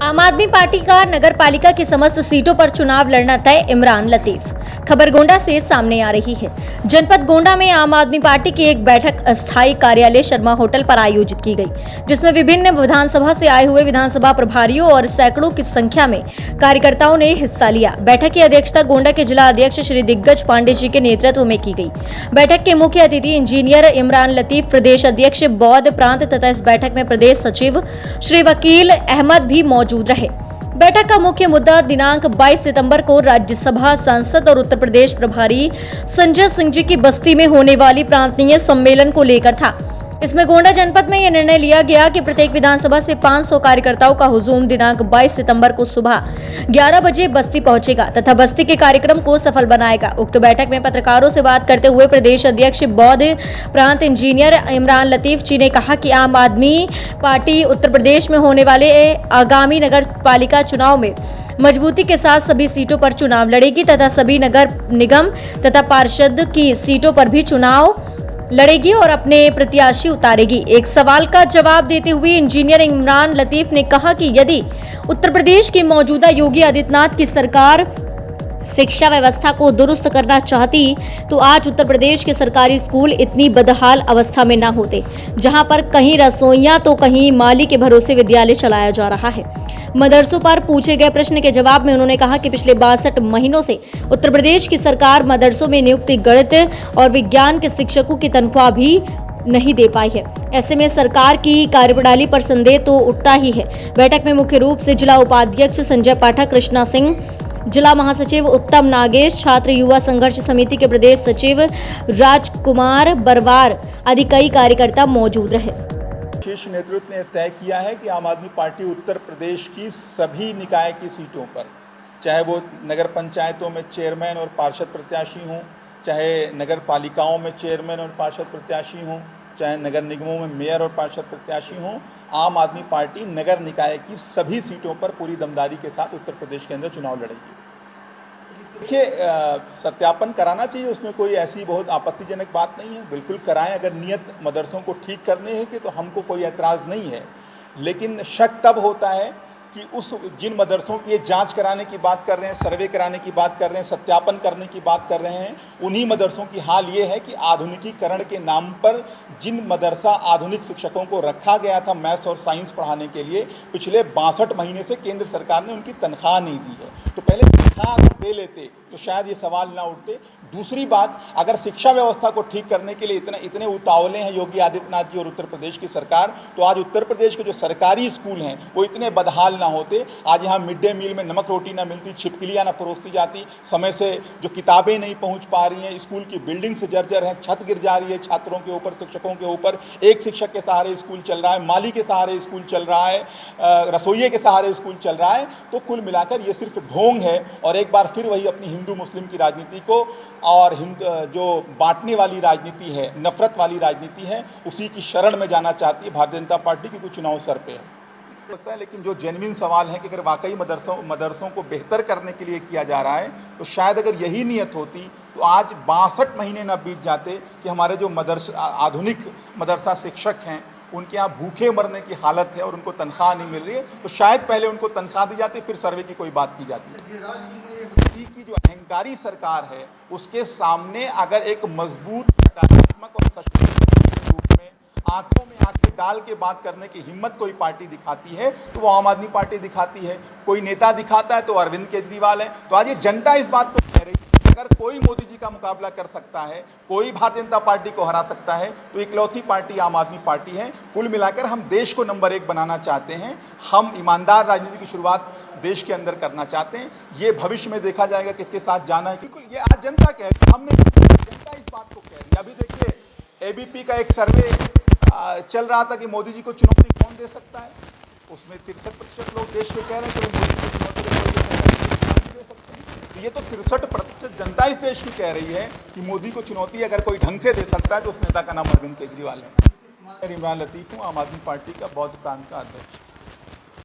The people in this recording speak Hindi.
आम आदमी पार्टी का नगर पालिका की समस्त सीटों पर चुनाव लड़ना तय। इमरान लतीफ। खबर गोंडा से सामने आ रही है। जनपद गोंडा में आम आदमी पार्टी की एक बैठक अस्थायी कार्यालय शर्मा होटल पर आयोजित की गई, जिसमें विभिन्न विधानसभा से आए हुए विधानसभा प्रभारियों और सैकड़ों की संख्या में कार्यकर्ताओं ने हिस्सा लिया। बैठक की अध्यक्षता गोंडा के जिला अध्यक्ष श्री दिग्गज पांडे जी के नेतृत्व में की गई। बैठक के मुख्य अतिथि इंजीनियर इमरान लतीफ, प्रदेश अध्यक्ष बौद्ध प्रांत तथा इस बैठक में प्रदेश सचिव श्री वकील अहमद भी मौजूद रहे। बैठक का मुख्य मुद्दा दिनांक 22 सितंबर को राज्यसभा सांसद और उत्तर प्रदेश प्रभारी संजय सिंह जी की बस्ती में होने वाली प्रांतीय सम्मेलन को लेकर था। इसमें गोंडा जनपद में यह निर्णय लिया गया कि प्रत्येक विधानसभा से 500 कार्यकर्ताओं का हुजूम दिनांक 22 सितंबर को सुबह 11 बजे बस्ती पहुंचेगा तथा बस्ती के कार्यक्रम को सफल बनाएगा। उक्त बैठक में पत्रकारों से बात करते हुए प्रदेश अध्यक्ष बौद्ध प्रांत इंजीनियर इमरान लतीफ जी ने कहा कि आम आदमी पार्टी उत्तर प्रदेश में होने वाले आगामी नगर पालिका चुनाव में मजबूती के साथ सभी सीटों पर चुनाव लड़ेगी तथा सभी नगर निगम तथा पार्षद की सीटों पर भी चुनाव लड़ेगी और अपने प्रत्याशी उतारेगी। एक सवाल का जवाब देते हुए इंजीनियर इमरान लतीफ ने कहा कि यदि उत्तर प्रदेश की मौजूदा योगी आदित्यनाथ की सरकार शिक्षा व्यवस्था को दुरुस्त करना चाहती तो आज उत्तर प्रदेश के सरकारी स्कूल इतनी बदहाल अवस्था में न होते, जहां पर कहीं रसोइयां तो कहीं माली के भरोसे विद्यालय चलाया जा रहा है। मदरसों पर पूछे गए प्रश्न के जवाब में उन्होंने कहा कि पिछले 62 महीनों से उत्तर प्रदेश की सरकार मदरसों में नियुक्त गणित और विज्ञान के शिक्षकों की तनख्वाह भी नहीं दे पाई है। ऐसे में सरकार की कार्यप्रणाली पर संदेह तो उठता ही है। बैठक में मुख्य रूप से जिला उपाध्यक्ष संजय पाठक, कृष्णा सिंह, जिला महासचिव उत्तम नागेश, छात्र युवा संघर्ष समिति के प्रदेश सचिव राजकुमार बरवार आदि कई कार्यकर्ता मौजूद रहे। शीर्ष नेतृत्व ने तय किया है कि आम आदमी पार्टी उत्तर प्रदेश की सभी निकाय की सीटों पर, चाहे वो नगर पंचायतों में चेयरमैन और पार्षद प्रत्याशी हों, चाहे नगर पालिकाओं में चेयरमैन और पार्षद प्रत्याशी हों, चाहे नगर निगमों में मेयर और पार्षद प्रत्याशी हों, आम आदमी पार्टी नगर निकाय की सभी सीटों पर पूरी दमदारी के साथ उत्तर प्रदेश के अंदर चुनाव लड़ेगी। देखिए, सत्यापन कराना चाहिए, उसमें कोई ऐसी बहुत आपत्तिजनक बात नहीं है, बिल्कुल कराएं। अगर नियत मदरसों को ठीक करने है कि तो हमको कोई ऐतराज़ नहीं है, लेकिन शक तब होता है कि उस जिन मदरसों की ये जांच कराने की बात कर रहे हैं, सर्वे कराने की बात कर रहे हैं, सत्यापन करने की बात कर रहे हैं, उन्हीं मदरसों की हाल ये है कि आधुनिकीकरण के नाम पर जिन मदरसा आधुनिक शिक्षकों को रखा गया था मैथ्स और साइंस पढ़ाने के लिए, पिछले 62 महीने से केंद्र सरकार ने उनकी तनख्वाह नहीं दी है। तो पहले तनख्वाह अगर दे लेते तो शायद ये सवाल ना उठते। दूसरी बात, अगर शिक्षा व्यवस्था को ठीक करने के लिए इतने उतावले हैं योगी आदित्यनाथ जी और उत्तर प्रदेश की सरकार, तो आज उत्तर प्रदेश के जो सरकारी स्कूल हैं वो इतने बदहाल ना होते। आज यहाँ मिड डे मील में नमक रोटी ना मिलती, छिपकलियाँ ना परोसी जाती, समय से जो किताबें नहीं पहुँच पा रही हैं, स्कूल की बिल्डिंग से जर्जर है, छत गिर जा रही है छात्रों के ऊपर, शिक्षकों के ऊपर। एक शिक्षक के सहारे स्कूल चल रहा है, माली के सहारे स्कूल चल रहा है, रसोइये के सहारे स्कूल चल रहा है। तो कुल मिलाकर ये सिर्फ ढोंग है और एक बार फिर वही अपनी हिंदू मुस्लिम की राजनीति को और जो बांटने वाली राजनीति है, नफरत वाली राजनीति है, उसी की शरण में जाना चाहती है भारतीय जनता पार्टी की। कोई चुनाव सर पे है, लेकिन जो जेन्युइन सवाल है कि अगर वाकई मदरसों को बेहतर करने के लिए किया जा रहा है, तो शायद अगर यही नियत होती तो आज 62 महीने न बीत जाते कि हमारे जो आधुनिक मदरसा शिक्षक हैं उनके यहाँ भूखे मरने की हालत है और उनको तनख्वाह नहीं मिल रही है। तो शायद पहले उनको तनख्वाह दी जाती, फिर सर्वे की कोई बात की जाती। की जो अहंकारी सरकार है उसके सामने अगर एक मजबूत, सकारात्मक और सशक्त रूप में आंखों में आंखें डाल के बात करने की हिम्मत कोई पार्टी दिखाती है तो वो आम आदमी पार्टी दिखाती है। कोई नेता दिखाता है तो अरविंद केजरीवाल है। तो आज ये जनता इस बात को कह रही है, अगर कोई मोदी जी का मुकाबला कर सकता है, कोई भारतीय जनता पार्टी को हरा सकता है, तो इकलौती पार्टी आम आदमी पार्टी है। कुल मिलाकर हम देश को नंबर 1 बनाना चाहते हैं। हम ईमानदार राजनीति की शुरुआत देश के अंदर करना चाहते हैं। ये भविष्य में देखा जाएगा किसके साथ जाना है। बिल्कुल, ये आज जनता कह रही है, हमने जनता इस बात को कह रही है। अभी देखिए, एबीपी का एक सर्वे चल रहा था कि मोदी जी को चुनौती कौन दे सकता है। उसमें 63% लोग देश के कह रहे हैं कि मोदी जी को चुनौती दे सकते हैं। तो ये तो 63% जनता इस देश की कह रही है कि मोदी को चुनौती अगर कोई ढंग से दे सकता है तो उस नेता का नाम अरविंद केजरीवाल है। इमरान लतीफ हूँ, आम आदमी पार्टी का बौद्ध प्रांत का अध्यक्ष।